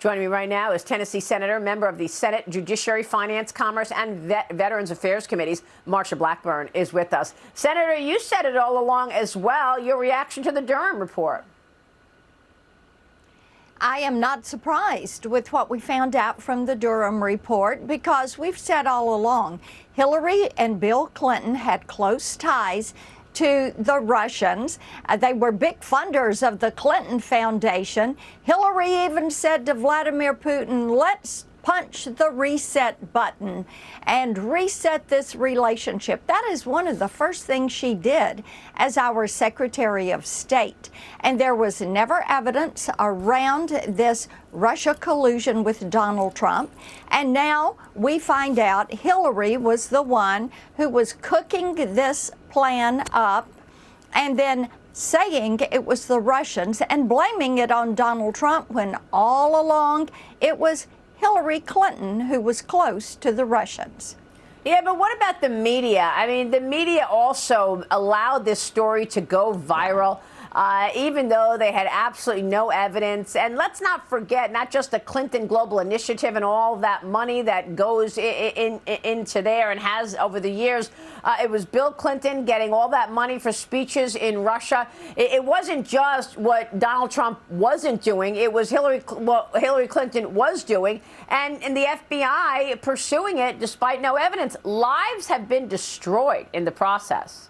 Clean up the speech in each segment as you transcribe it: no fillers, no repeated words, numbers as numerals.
Joining me right now is Tennessee Senator, member of the Senate Judiciary, Finance, Commerce, and Veterans Affairs Committees. Marsha Blackburn is with us. Senator, you said it all along as well. Your reaction to the Durham report? I am not surprised with what we found out from the Durham report, because we've said all along Hillary and Bill Clinton had close ties to the Russians. They were big funders of the Clinton Foundation. Hillary even said to Vladimir Putin, let's punch the reset button and reset this relationship. That is one of the first things she did as our Secretary of State. And there was never evidence around this Russia collusion with Donald Trump. And now we find out Hillary was the one who was cooking this plan up and then saying it was the Russians and blaming it on Donald Trump, when all along it was Hillary Clinton who was close to the Russians. Yeah, but what about the media? I mean, the media also allowed this story to go viral, even though they had absolutely no evidence. And let's not forget, not just the Clinton Global Initiative and all that money that goes into there and has over the years. It was Bill Clinton getting all that money for speeches in Russia. It wasn't just what Donald Trump wasn't doing. It was what Hillary Clinton was doing, and the FBI pursuing it despite no evidence. Lives have been destroyed in the process.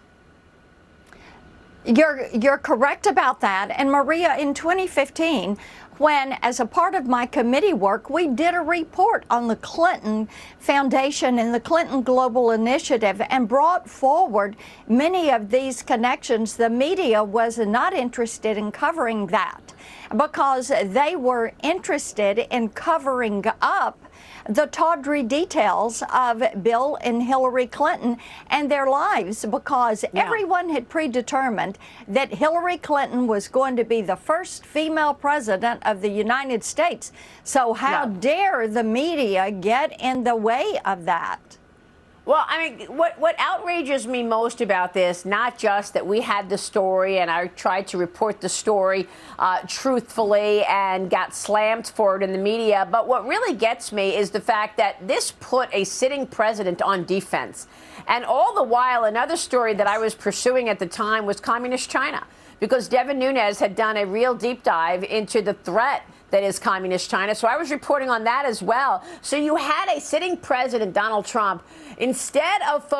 You're correct about that. And Maria, in 2015, when, as a part of my committee work, we did a report on the Clinton Foundation and the Clinton Global Initiative and brought forward many of these connections, the media was not interested in covering that because they were interested in covering up the tawdry details of Bill and Hillary Clinton and their lives, because everyone had predetermined that Hillary Clinton was going to be the first female president of the United States. So how dare the media get in the way of that? Well, I mean, what outrages me most about this, not just that we had the story and I tried to report the story truthfully and got slammed for it in the media, but what really gets me is the fact that this put a sitting president on defense. And all the while, another story that I was pursuing at the time was Communist China, because Devin Nunes had done a real deep dive into the threat that is Communist China. So I was reporting on that as well. So you had a sitting president, Donald Trump, instead of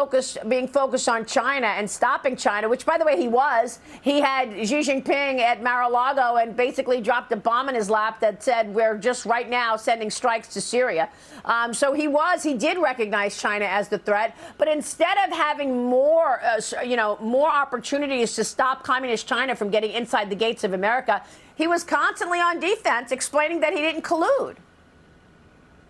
being focused on China and stopping China, which, by the way, he had Xi Jinping at Mar-a-Lago and basically dropped a bomb in his lap that said, we're just right now sending strikes to Syria. So he did recognize China as the threat. But instead of having more opportunities to stop Communist China from getting inside the gates of America, he was constantly on defense, explaining that he didn't collude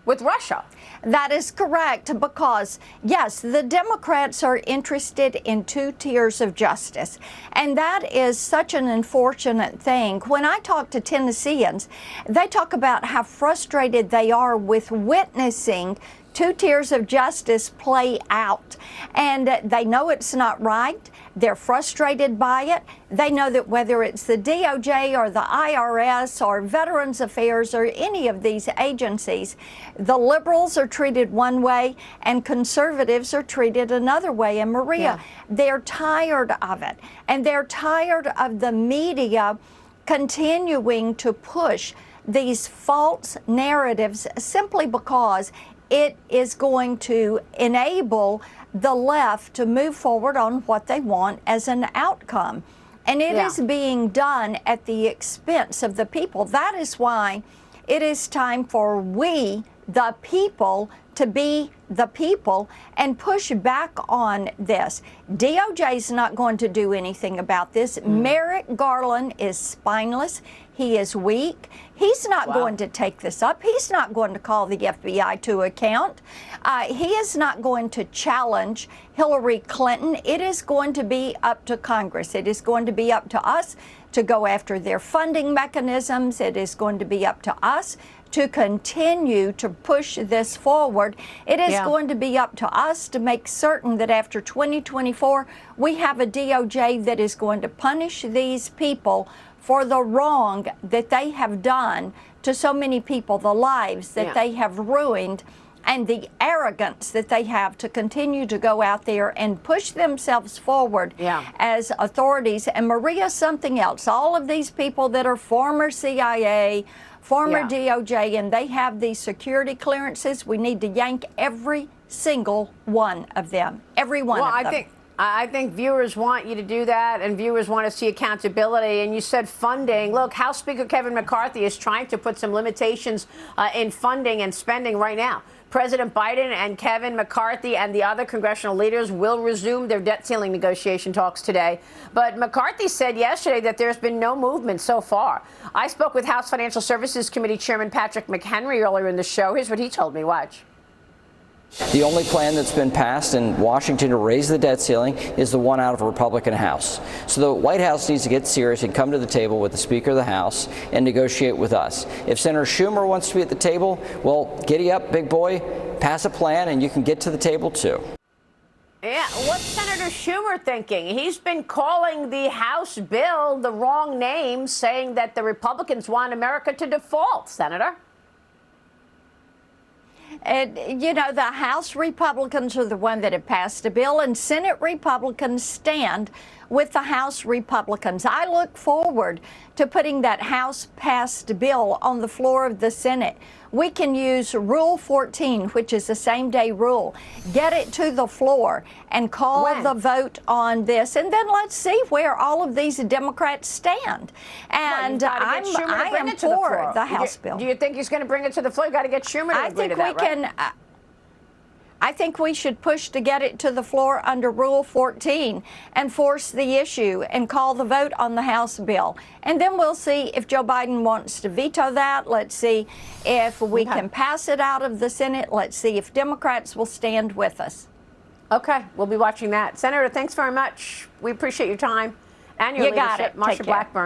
with Russia. That is correct, because, yes, the Democrats are interested in two tiers of justice. And that is such an unfortunate thing. When I talk to Tennesseans, they talk about how frustrated they are with witnessing two tiers of justice play out. And they know it's not right. They're frustrated by it. They know that whether it's the DOJ or the IRS or Veterans Affairs or any of these agencies, the liberals are treated one way and conservatives are treated another way. And Maria, they're tired of it. And they're tired of the media continuing to push these false narratives simply because it is going to enable the left to move forward on what they want as an outcome. And it is being done at the expense of the people. That is why it is time for we, the people, to be the people and push back on this. DOJ is not going to do anything about this. Merrick Garland is spineless. He is weak. He's not going to take this up. He's not going to call the FBI to account. He is not going to challenge Hillary Clinton. It is going to be up to Congress. It is going to be up to us to go after their funding mechanisms. It is going to be up to us to continue to push this forward. It is Yeah. going to be up to us to make certain that after 2024, we have a DOJ that is going to punish these people for the wrong that they have done to so many people, the lives that Yeah. they have ruined, and the arrogance that they have to continue to go out there and push themselves forward Yeah. as authorities. And Maria, something else, all of these people that are former CIA, former Yeah. DOJ, and they have these security clearances, we need to yank every single one of them, every one Well, of them. I think viewers want you to do that, and viewers want to see accountability. And you said funding. Look, House Speaker Kevin McCarthy is trying to put some limitations in funding and spending right now. President Biden and Kevin McCarthy and the other congressional leaders will resume their debt ceiling negotiation talks today. But McCarthy said yesterday that there's been no movement so far. I spoke with House Financial Services Committee Chairman Patrick McHenry earlier in the show. Here's what he told me. Watch. The only plan that's been passed in Washington to raise the debt ceiling is the one out of a Republican House. So the White House needs to get serious and come to the table with the Speaker of the House and negotiate with us. If Senator Schumer wants to be at the table, well, giddy up, big boy, pass a plan and you can get to the table too. Yeah, what's Senator Schumer thinking? He's been calling the House bill the wrong name, saying that the Republicans want America to default, Senator. And, you know, the House Republicans are the one that have passed a bill, and Senate Republicans stand with the House Republicans. I look forward to putting that House-passed bill on the floor of the Senate. We can use Rule 14, which is the same-day rule, get it to the floor and call When? the vote on this, and then let's see where all of these Democrats stand. And I am for the House bill. Do you think he's going to bring it to the floor? You got to get Schumer to agree to that, right? I think we should push to get it to the floor under Rule 14 and force the issue and call the vote on the House bill. And then we'll see if Joe Biden wants to veto that. Let's see if we can pass it out of the Senate. Let's see if Democrats will stand with us. Okay, we'll be watching that. Senator, thanks very much. We appreciate your time and your You got leadership. it. Take Marsha care. Blackburn.